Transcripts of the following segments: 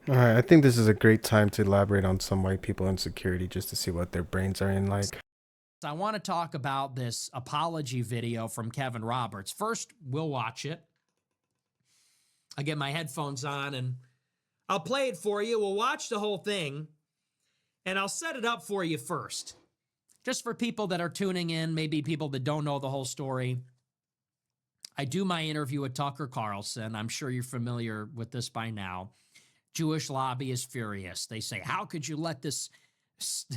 All right, I think this is a great time to elaborate on some white people insecurity just to see what their brains are in like. I want to talk about this apology video from Kevin Roberts. First, we'll watch it. I get my headphones on and I'll play it for you. We'll watch the whole thing and I'll set it up for you first. Just for people that are tuning in, maybe people that don't know the whole story. I do my interview with Tucker Carlson. I'm sure you're familiar with this by now. Jewish lobby is furious. They say, how could you let this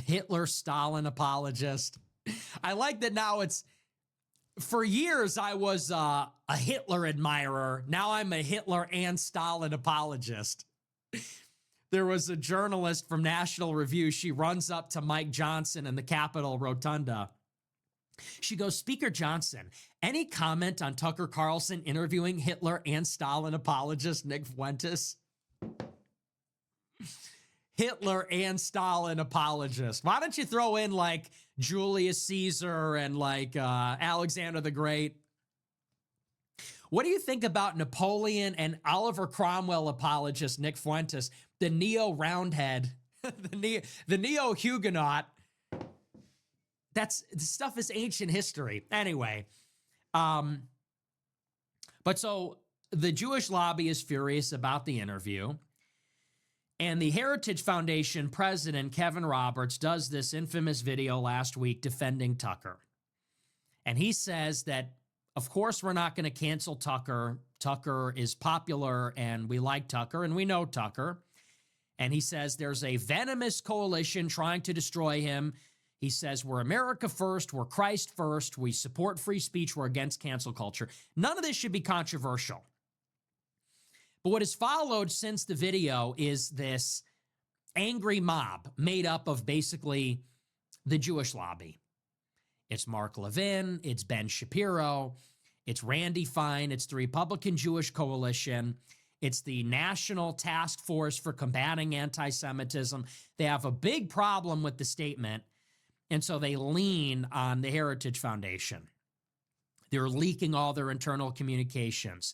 Hitler Stalin apologist? I like that now it's, for years I was a Hitler admirer. Now I'm a Hitler and Stalin apologist. There was a journalist from National Review. She runs up to Mike Johnson in the Capitol Rotunda. She goes, Speaker Johnson, any comment on Tucker Carlson interviewing Hitler and Stalin apologist Nick Fuentes? Hitler and Stalin apologist. Why don't you throw in like Julius Caesar and like Alexander the Great? What do you think about Napoleon and Oliver Cromwell apologist Nick Fuentes, the neo-roundhead, the neo-Huguenot? This stuff is ancient history. Anyway, but so the Jewish lobby is furious about the interview. And the Heritage Foundation president, Kevin Roberts, does this infamous video last week defending Tucker. And he says that, of course, we're not going to cancel Tucker. Tucker is popular and we like Tucker and we know Tucker. And he says there's a venomous coalition trying to destroy him. He says we're America first, we're Christ first, we support free speech, we're against cancel culture. None of this should be controversial. But what has followed since the video is this angry mob made up of basically the Jewish lobby. It's Mark Levin, it's Ben Shapiro, it's Randy Fine, it's the Republican Jewish Coalition, it's the National Task Force for Combating Anti-Semitism. They have a big problem with the statement, and so they lean on the Heritage Foundation. They're leaking all their internal communications.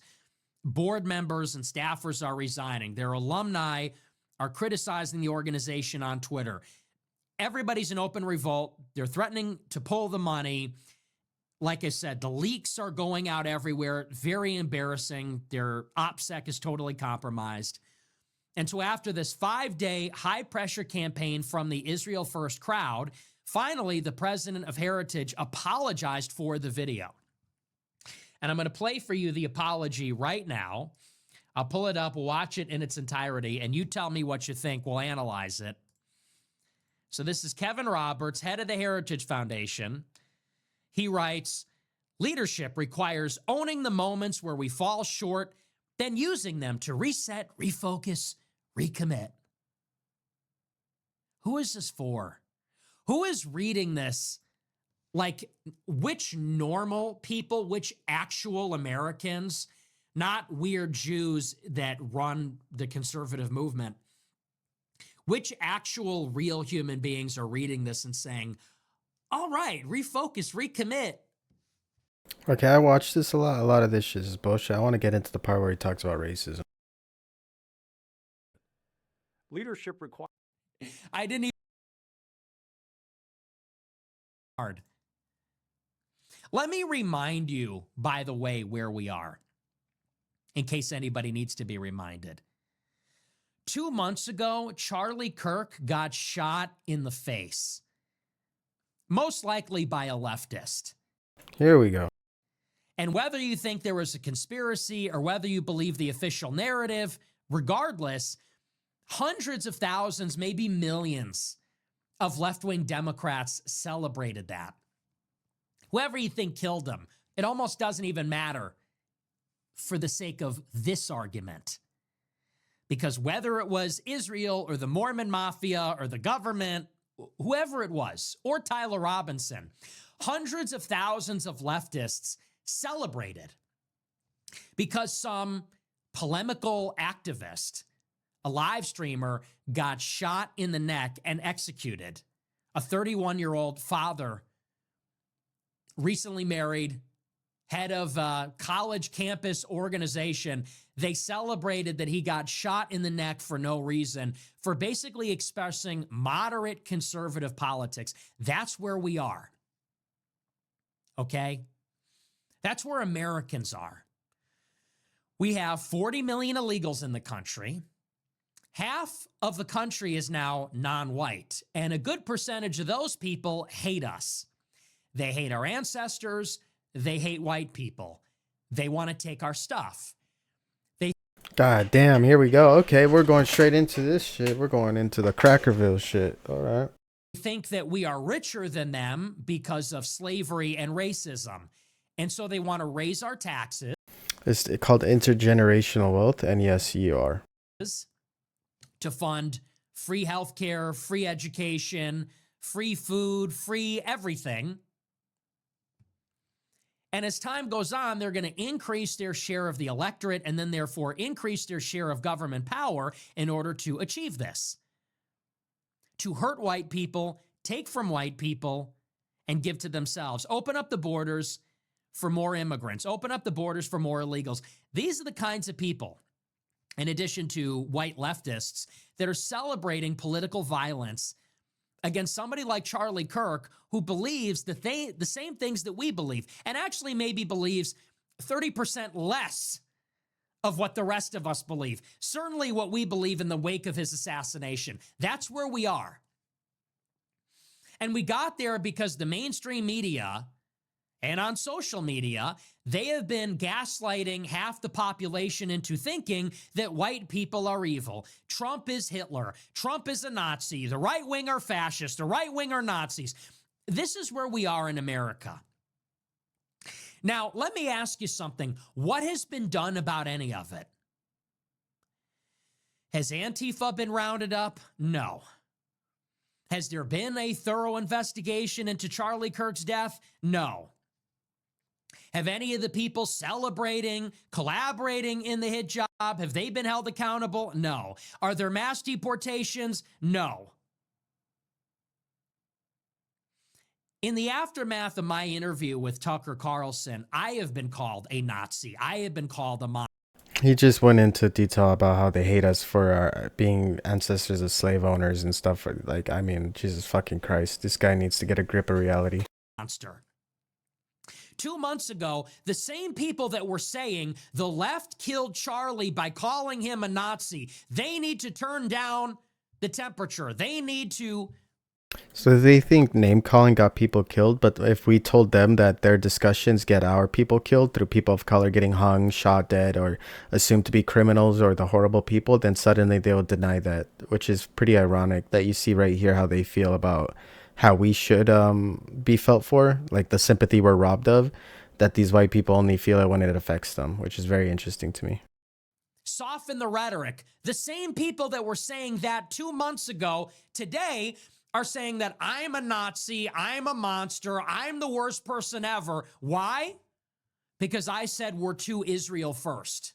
Board members and staffers are resigning. Their alumni are criticizing the organization on Twitter. Everybody's in open revolt. They're threatening to pull the money. Like I said, the leaks are going out everywhere. Very embarrassing. Their OPSEC is totally compromised. And so after this 5-day high-pressure campaign from the Israel First crowd, finally, the president of Heritage apologized for the video. And I'm going to play for you the apology right now. I'll pull it up, we'll watch it in its entirety, and you tell me what you think. We'll analyze it. So this is Kevin Roberts, head of the Heritage Foundation. He writes, leadership requires owning the moments where we fall short, then using them to reset, refocus, recommit. Who is this for? Who is reading this? Like, which normal people, which actual Americans, not weird Jews that run the conservative movement, which actual real human beings are reading this and saying, all right, refocus, recommit? Okay, I watched this a lot. A lot of this shit is bullshit. I want to get into the part where he talks about racism. Leadership requires. I didn't even hard. Let me remind you, by the way, where we are, in case anybody needs to be reminded. 2 months ago, Charlie Kirk got shot in the face, most likely by a leftist. Here we go. And whether you think there was a conspiracy or whether you believe the official narrative, regardless, hundreds of thousands, maybe millions of left-wing Democrats celebrated that. Whoever you think killed him, it almost doesn't even matter for the sake of this argument. Because whether it was Israel or the Mormon Mafia or the government, whoever it was, or Tyler Robinson, hundreds of thousands of leftists celebrated because some polemical activist, a live streamer, got shot in the neck and executed. A 31-year-old father, recently married, head of a college campus organization, they celebrated that he got shot in the neck for no reason, for basically expressing moderate conservative politics. That's where we are. Okay? That's where Americans are. We have 40 million illegals in the country. Half of the country is now non-white, and a good percentage of those people hate us. They hate our ancestors. They hate white people. They want to take our stuff. God damn, here we go. Okay, we're going straight into this shit. We're going into the Crackerville shit. All right. Think that we are richer than them because of slavery and racism. And so they want to raise our taxes. It's called intergenerational wealth, and yes, you are. To fund free healthcare, free education, free food, free everything. And as time goes on, they're going to increase their share of the electorate and then therefore increase their share of government power in order to achieve this. To hurt white people, take from white people, and give to themselves. Open up the borders for more immigrants. Open up the borders for more illegals. These are the kinds of people, in addition to white leftists, that are celebrating political violence against somebody like Charlie Kirk, who believes that the same things that we believe, and actually maybe believes 30% less of what the rest of us believe. Certainly what we believe in the wake of his assassination. That's where we are. And we got there because the mainstream media and on social media, they have been gaslighting half the population into thinking that white people are evil. Trump is Hitler. Trump is a Nazi. The right wing are fascists. The right wing are Nazis. This is where we are in America. Now, let me ask you something. What has been done about any of it? Has Antifa been rounded up? No. Has there been a thorough investigation into Charlie Kirk's death? No. Have any of the people celebrating, collaborating in the hit job, have they been held accountable? No. Are there mass deportations? No. In the aftermath of my interview with Tucker Carlson, I have been called a Nazi. I have been called a monster. He just went into detail about how they hate us for our being ancestors of slave owners and stuff. Like, I mean, Jesus fucking Christ. This guy needs to get a grip of reality. 2 months ago, the same people that were saying the left killed Charlie by calling him a Nazi, they need to turn down the temperature. They need to... So they think name calling got people killed, but if we told them that their discussions get our people killed through people of color getting hung, shot dead, or assumed to be criminals or the horrible people, then suddenly they will deny that, which is pretty ironic that you see right here how they feel about how we should be felt for, like the sympathy we're robbed of, that these white people only feel it when it affects them, which is very interesting to me. Soften the rhetoric. The same people that were saying that 2 months ago, today are saying that I'm a Nazi, I'm a monster, I'm the worst person ever. Why? Because I said we're to Israel first.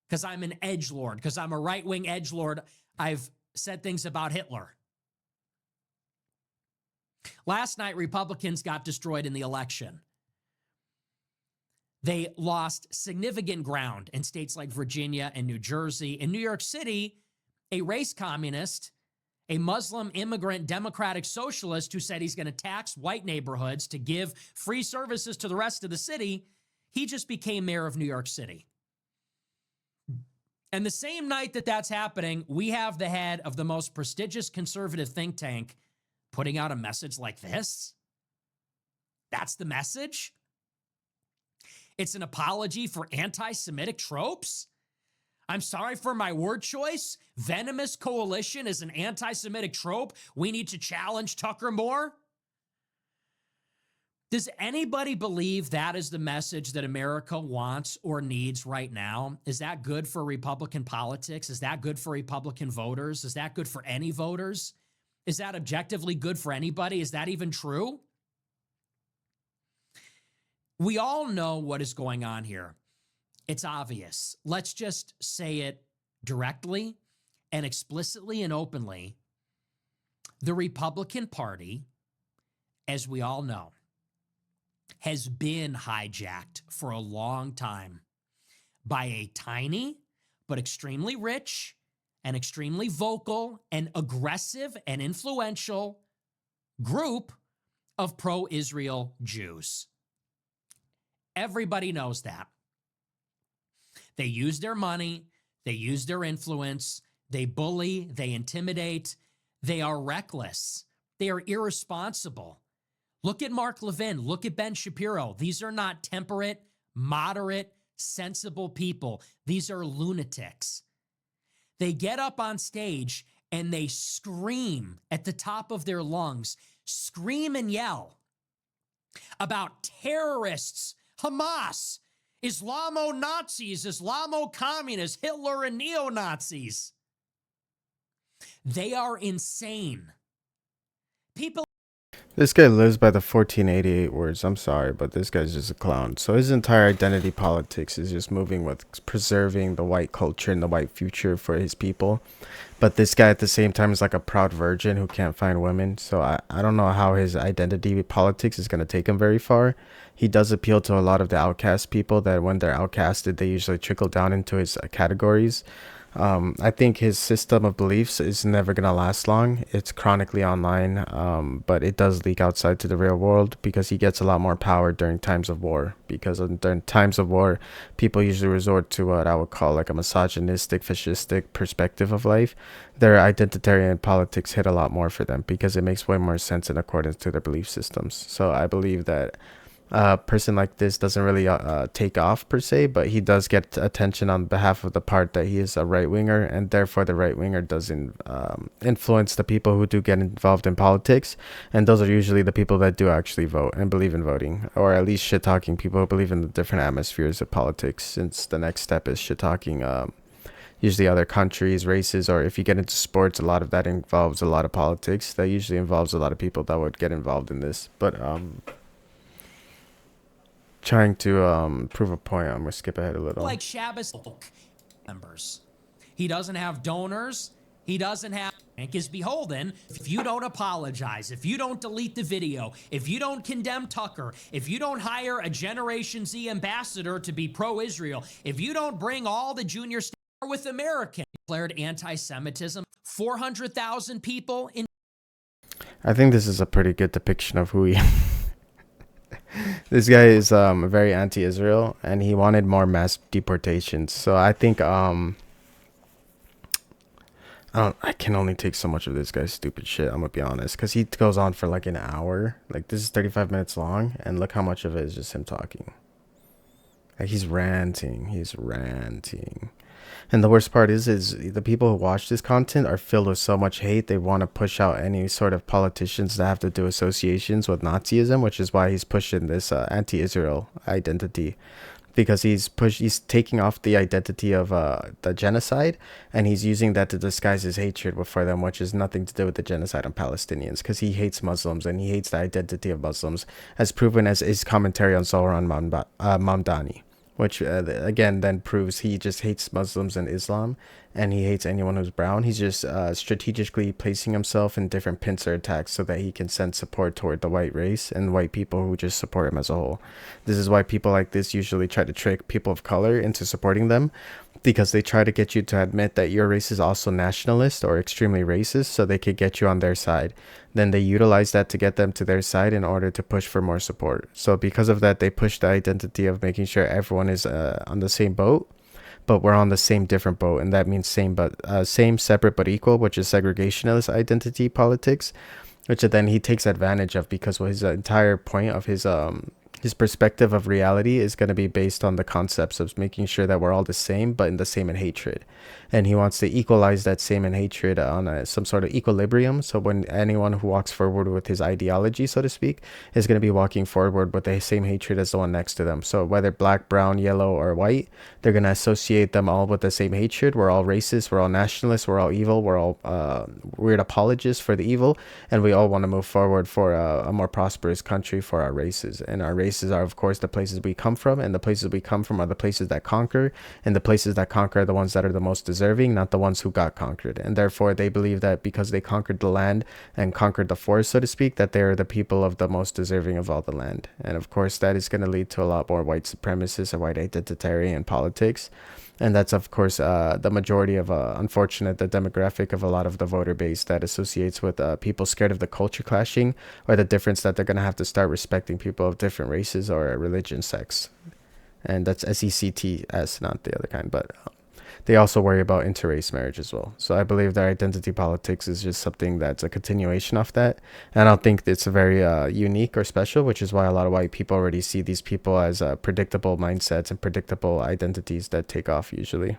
Because I'm an edgelord, because I'm a right-wing edgelord. I've said things about Hitler. Last night, Republicans got destroyed in the election. They lost significant ground in states like Virginia and New Jersey. In New York City, a race communist, a Muslim immigrant democratic socialist who said he's going to tax white neighborhoods to give free services to the rest of the city, he just became mayor of New York City. And the same night that that's happening, we have the head of the most prestigious conservative think tank putting out a message like this. That's the message? It's an apology for anti-Semitic tropes? I'm sorry for my word choice. Venomous coalition is an anti-Semitic trope. We need to challenge Tucker more. Does anybody believe that is the message that America wants or needs right now? Is that good for Republican politics? Is that good for Republican voters? Is that good for any voters? Is that objectively good for anybody? Is that even true? We all know what is going on here. It's obvious. Let's just say it directly and explicitly and openly. The Republican Party, as we all know, has been hijacked for a long time by a tiny but extremely rich and extremely vocal and aggressive and influential group of pro-Israel Jews. Everybody knows that. They use their money, they use their influence, they bully, they intimidate, they are reckless, they are irresponsible. Look at Mark Levin, look at Ben Shapiro. These are not temperate, moderate, sensible people. These are lunatics. They get up on stage and they scream at the top of their lungs, scream and yell about terrorists, Hamas, Islamo-Nazis, Islamo-communists, Hitler and neo-Nazis. They are insane. People. This guy lives by the 1488 words. I'm sorry, but this guy's just a clown. So his entire identity politics is just moving with preserving the white culture and the white future for his people. But this guy at the same time is like a proud virgin who can't find women. So I don't know how his identity politics is going to take him very far. He does appeal to a lot of the outcast people that when they're outcasted, they usually trickle down into his categories. I think his system of beliefs is never going to last long. It's chronically online, but it does leak outside to the real world because he gets a lot more power during times of war. Because during times of war, people usually resort to what I would call like a misogynistic, fascistic perspective of life. Their identitarian politics hit a lot more for them because it makes way more sense in accordance to their belief systems. So I believe that a person like this doesn't really take off per se, but he does get attention on behalf of the part that he is a right winger, and therefore the right winger doesn't influence the people who do get involved in politics, and those are usually the people that do actually vote and believe in voting, or at least shit talking people who believe in the different atmospheres of politics. Since the next step is shit talking. Usually other countries, races, or if you get into sports, a lot of that involves a lot of politics. That usually involves a lot of people that would get involved in this. But trying to prove a point, I'm gonna skip ahead a little. Like Shabbos members. He doesn't have donors. He doesn't have. Bank is beholden. If you don't apologize, if you don't delete the video, if you don't condemn Tucker, if you don't hire a Generation Z ambassador to be pro-Israel, if you don't bring all the junior stars with American declared anti-Semitism, 400,000 people in. I think this is a pretty good depiction of who he. This guy is very anti-Israel, and he wanted more mass deportations. So I think I can only take so much of this guy's stupid shit. I'm gonna be honest, because he goes on for like an hour. Like this is 35 minutes long, and look how much of it is just him talking. Like he's ranting. And the worst part is the people who watch this content are filled with so much hate. They want to push out any sort of politicians that have to do associations with Nazism, which is why he's pushing this anti-Israel identity, because he's taking off the identity of the genocide, and he's using that to disguise his hatred for them, which has nothing to do with the genocide on Palestinians, because he hates Muslims and he hates the identity of Muslims, as proven as his commentary on Zohran Mamdani. Which again then proves he just hates Muslims and Islam, and he hates anyone who's brown. He's just strategically placing himself in different pincer attacks so that he can send support toward the white race and white people who just support him as a whole. This is why people like this usually try to trick people of color into supporting them, because they try to get you to admit that your race is also nationalist or extremely racist so they could get you on their side. Then they utilize that to get them to their side in order to push for more support. So because of that, they push the identity of making sure everyone is on the same boat, but we're on the same different boat, and that means same separate but equal, which is segregationist identity politics, which then he takes advantage of, because his entire point of his perspective of reality is going to be based on the concepts of making sure that we're all the same, but in the same in hatred. And he wants to equalize that same in hatred on some sort of equilibrium. So when anyone who walks forward with his ideology, so to speak, is going to be walking forward with the same hatred as the one next to them. So whether black, brown, yellow, or white, they're going to associate them all with the same hatred. We're all racist. We're all nationalists. We're all evil. We're all weird apologists for the evil. And we all want to move forward for a more prosperous country for our races. And our race races are, of course, the places we come from, and the places we come from are the places that conquer, and the places that conquer are the ones that are the most deserving, not the ones who got conquered. And therefore, they believe that because they conquered the land and conquered the forest, so to speak, that they're the people of the most deserving of all the land. And of course, that is going to lead to a lot more white supremacist or white identitarian politics. And that's, of course, the majority of, unfortunate, the demographic of a lot of the voter base that associates with people scared of the culture clashing, or the difference that they're going to have to start respecting people of different races or religion, sex. And that's SECTS, not the other kind. But they also worry about interrace marriage as well. So I believe their identity politics is just something that's a continuation of that. And I don't think it's very unique or special, which is why a lot of white people already see these people as predictable mindsets and predictable identities that take off usually.